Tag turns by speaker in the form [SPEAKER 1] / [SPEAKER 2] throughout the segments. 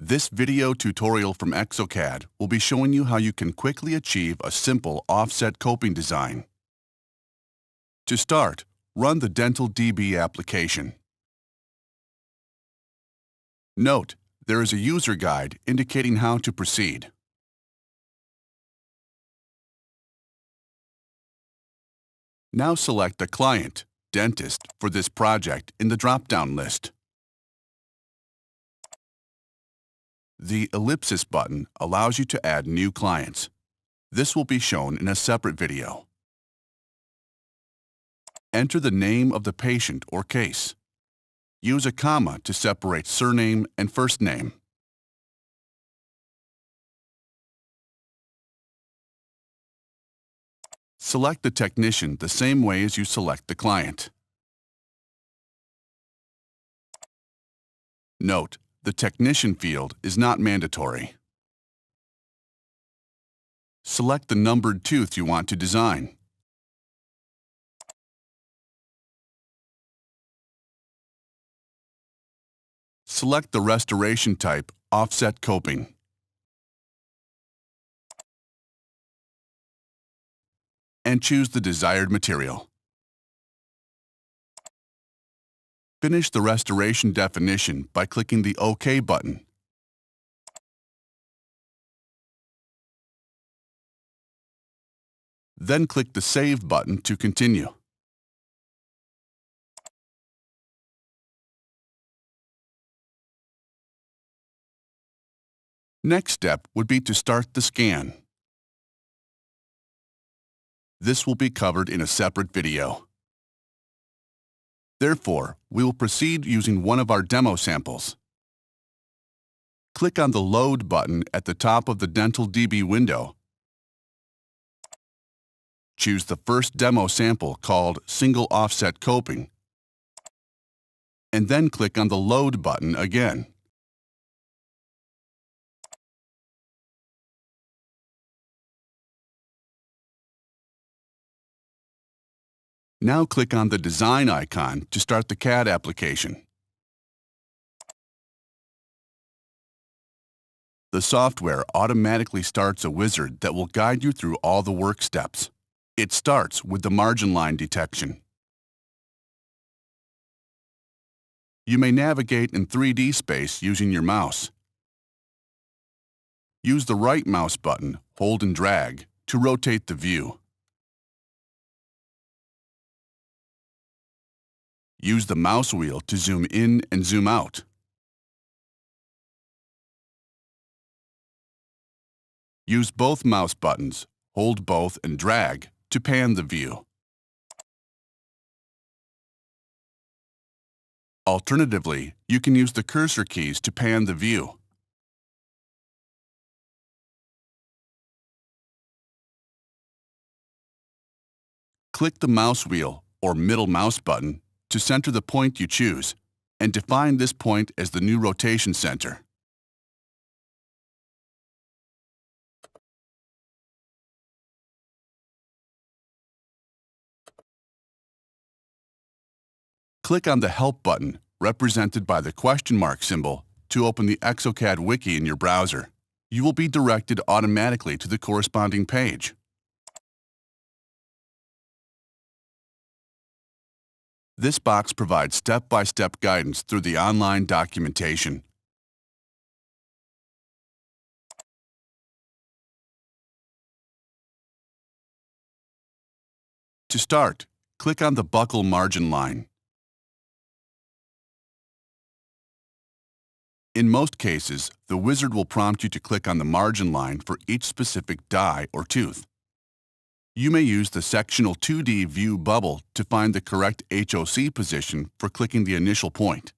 [SPEAKER 1] This video tutorial from Exocad will be showing you how you can quickly achieve a simple offset coping design. To start, run the Dental DB application. Note, there is a user guide indicating how to proceed. Now select a client, dentist, for this project in the drop-down list. The ellipsis button allows you to add new clients. This will be shown in a separate video. Enter the name of the patient or case. Use a comma to separate surname and first name. Select the technician the same way as you select the client. Note, the technician field is not mandatory. Select the numbered tooth you want to design. Select the restoration type, offset coping. And choose the desired material. Finish the restoration definition by clicking the OK button. Then click the Save button to continue. Next step would be to start the scan. This will be covered in a separate video. Therefore, we will proceed using one of our demo samples. Click on the Load button at the top of the Dental DB window. Choose the first demo sample called Single Offset Coping, and then click on the Load button again. Now click on the Design icon to start the CAD application. The software automatically starts a wizard that will guide you through all the work steps. It starts with the margin line detection. You may navigate in 3D space using your mouse. Use the right mouse button, hold and drag, to rotate the view. Use the mouse wheel to zoom in and zoom out. Use both mouse buttons, hold both and drag to pan the view. Alternatively, you can use the cursor keys to pan the view. Click the mouse wheel or middle mouse button to center the point you choose, and define this point as the new rotation center. Click on the Help button, represented by the question mark symbol, to open the Exocad Wiki in your browser. You will be directed automatically to the corresponding page. This box provides step-by-step guidance through the online documentation. To start, click on the buccal margin line. In most cases, the wizard will prompt you to click on the margin line for each specific die or tooth. You may use the sectional 2D view bubble to find the correct HOC position for clicking the initial point.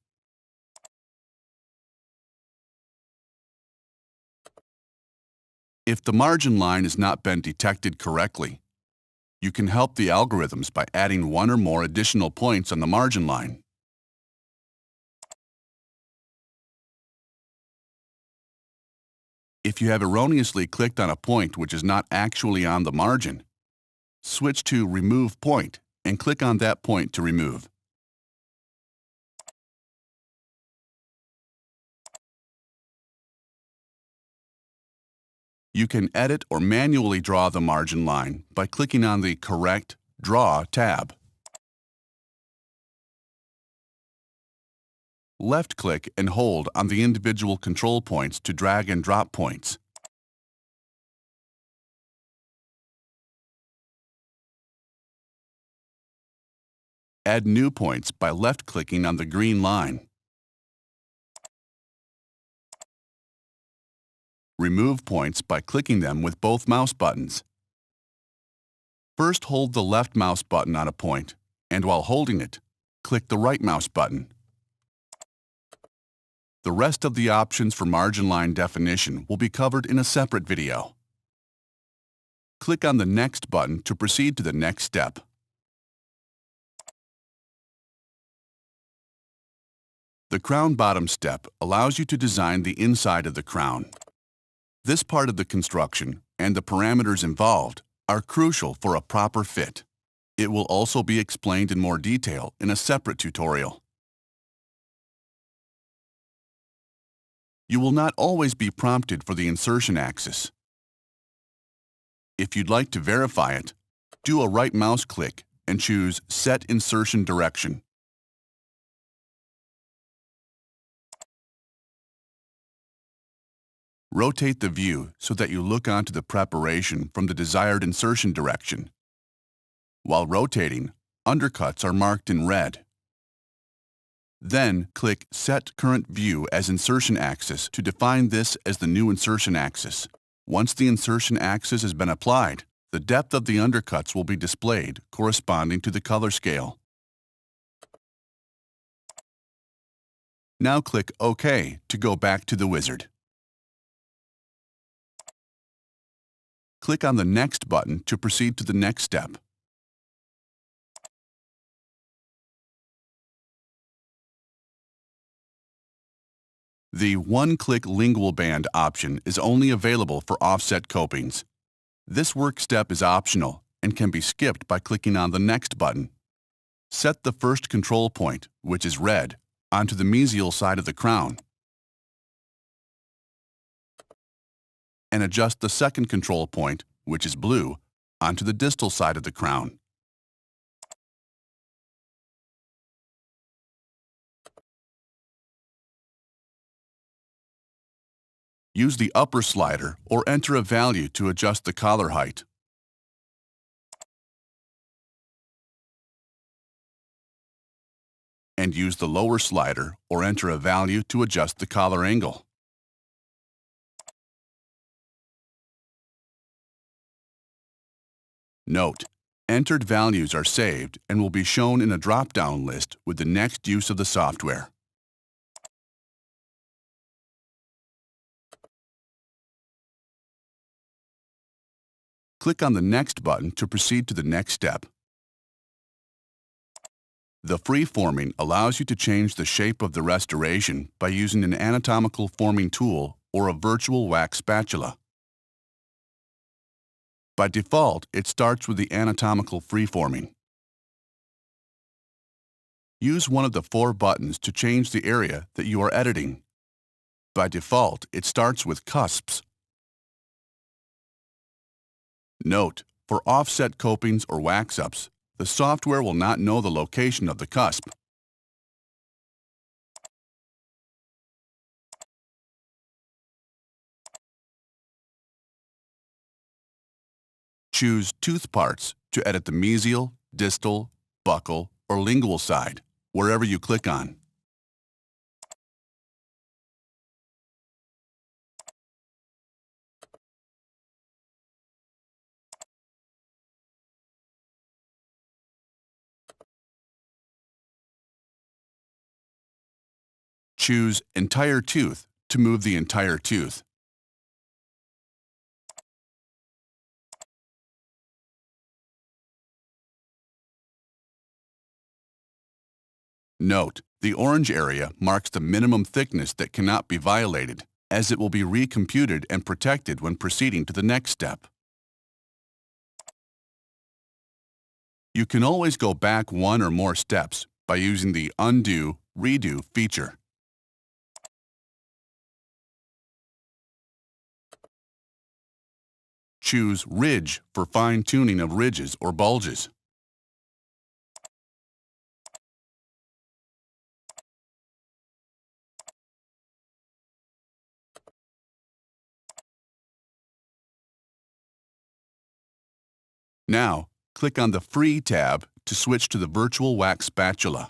[SPEAKER 1] If the margin line has not been detected correctly, you can help the algorithms by adding one or more additional points on the margin line. If you have erroneously clicked on a point which is not actually on the margin, switch to Remove Point and click on that point to remove. You can edit or manually draw the margin line by clicking on the Correct Draw tab. Left-click and hold on the individual control points to drag and drop points. Add new points by left-clicking on the green line. Remove points by clicking them with both mouse buttons. First, hold the left mouse button on a point, and while holding it, click the right mouse button. The rest of the options for margin line definition will be covered in a separate video. Click on the Next button to proceed to the next step. The crown bottom step allows you to design the inside of the crown. This part of the construction and the parameters involved are crucial for a proper fit. It will also be explained in more detail in a separate tutorial. You will not always be prompted for the insertion axis. If you'd like to verify it, do a right mouse click and choose Set Insertion Direction. Rotate the view so that you look onto the preparation from the desired insertion direction. While rotating, undercuts are marked in red. Then click Set Current View as Insertion Axis to define this as the new insertion axis. Once the insertion axis has been applied, the depth of the undercuts will be displayed corresponding to the color scale. Now click OK to go back to the wizard. Click on the Next button to proceed to the next step. The one-click lingual band option is only available for offset copings. This work step is optional and can be skipped by clicking on the Next button. Set the first control point, which is red, onto the mesial side of the crown, and adjust the second control point, which is blue, onto the distal side of the crown. Use the upper slider or enter a value to adjust the collar height. And use the lower slider or enter a value to adjust the collar angle. Note: entered values are saved and will be shown in a drop-down list with the next use of the software. Click on the Next button to proceed to the next step. The freeforming allows you to change the shape of the restoration by using an anatomical forming tool or a virtual wax spatula. By default, it starts with the anatomical freeforming. Use one of the 4 buttons to change the area that you are editing. By default, it starts with cusps. Note: for offset copings or wax-ups, the software will not know the location of the cusp. Choose Tooth Parts to edit the mesial, distal, buccal, or lingual side, wherever you click on. Choose Entire Tooth to move the entire tooth. Note: the orange area marks the minimum thickness that cannot be violated, as it will be recomputed and protected when proceeding to the next step. You can always go back 1 or more steps by using the Undo, Redo feature. Choose Ridge for fine-tuning of ridges or bulges. Now, click on the Free tab to switch to the virtual wax spatula.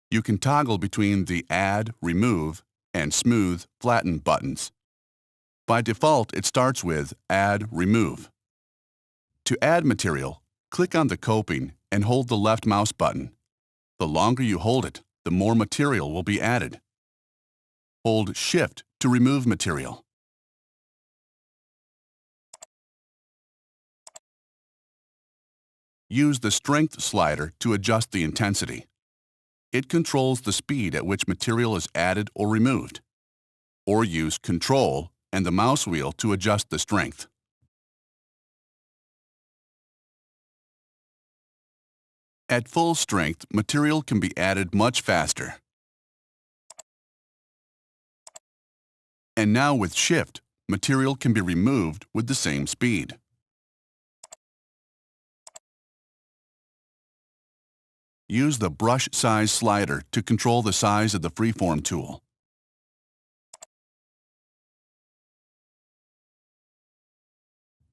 [SPEAKER 1] You can toggle between the Add, Remove, and Smooth, Flatten buttons. By default, it starts with Add, Remove. To add material, click on the coping and hold the left mouse button. The longer you hold it, the more material will be added. Hold Shift to remove material. Use the Strength slider to adjust the intensity. It controls the speed at which material is added or removed. Or use Control and the mouse wheel to adjust the strength. At full strength, material can be added much faster. And now with Shift, material can be removed with the same speed. Use the Brush Size slider to control the size of the freeform tool.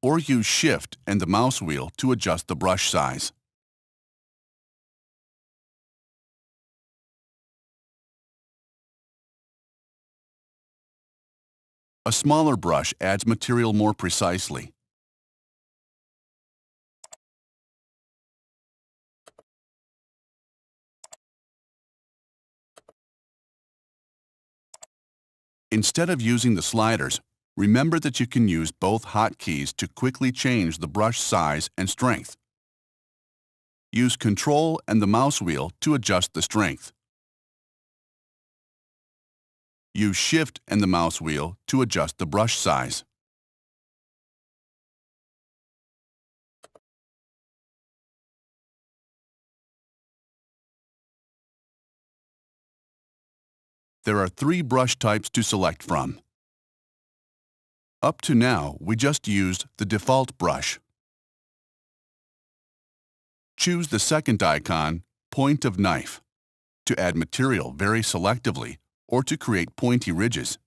[SPEAKER 1] Or use Shift and the mouse wheel to adjust the brush size. A smaller brush adds material more precisely. Instead of using the sliders, remember that you can use both hotkeys to quickly change the brush size and strength. Use Control and the mouse wheel to adjust the strength. Use Shift and the mouse wheel to adjust the brush size. There are 3 brush types to select from. Up to now, we just used the default brush. Choose the second icon, Point of Knife, to add material very selectively or to create pointy ridges.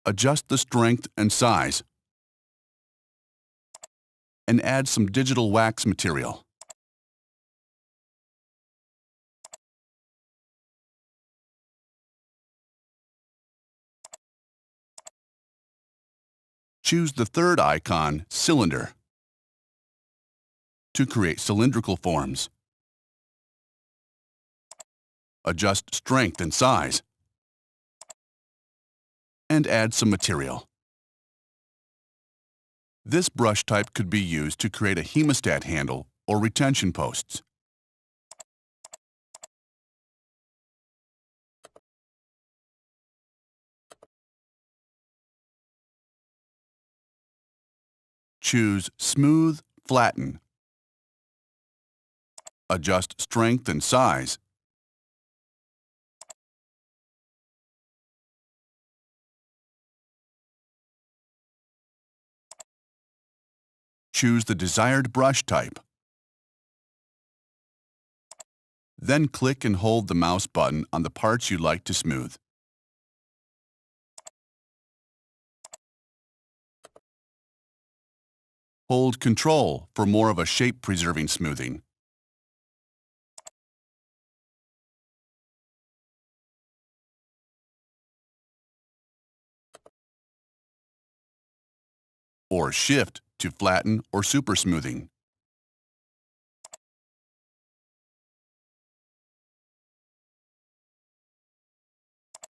[SPEAKER 1] Adjust the strength and size, and add some digital wax material. Choose the third icon, Cylinder, to create cylindrical forms. Adjust strength and size, and add some material. This brush type could be used to create a hemostat handle or retention posts. Choose Smooth, Flatten. Adjust strength and size. Choose the desired brush type. Then click and hold the mouse button on the parts you'd like to smooth. Hold Control for more of a shape-preserving smoothing. Or Shift to flatten or super smoothing.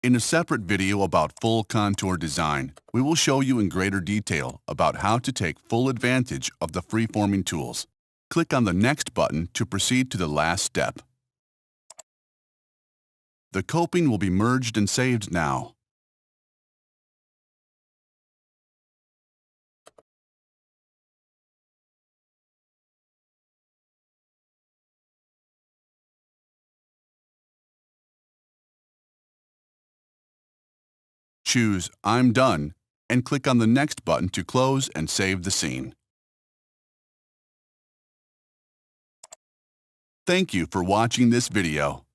[SPEAKER 1] In a separate video about full contour design, we will show you in greater detail about how to take full advantage of the freeforming tools. Click on the Next button to proceed to the last step. The coping will be merged and saved now. Choose I'm Done and click on the Next button to close and save the scene. Thank you for watching this video.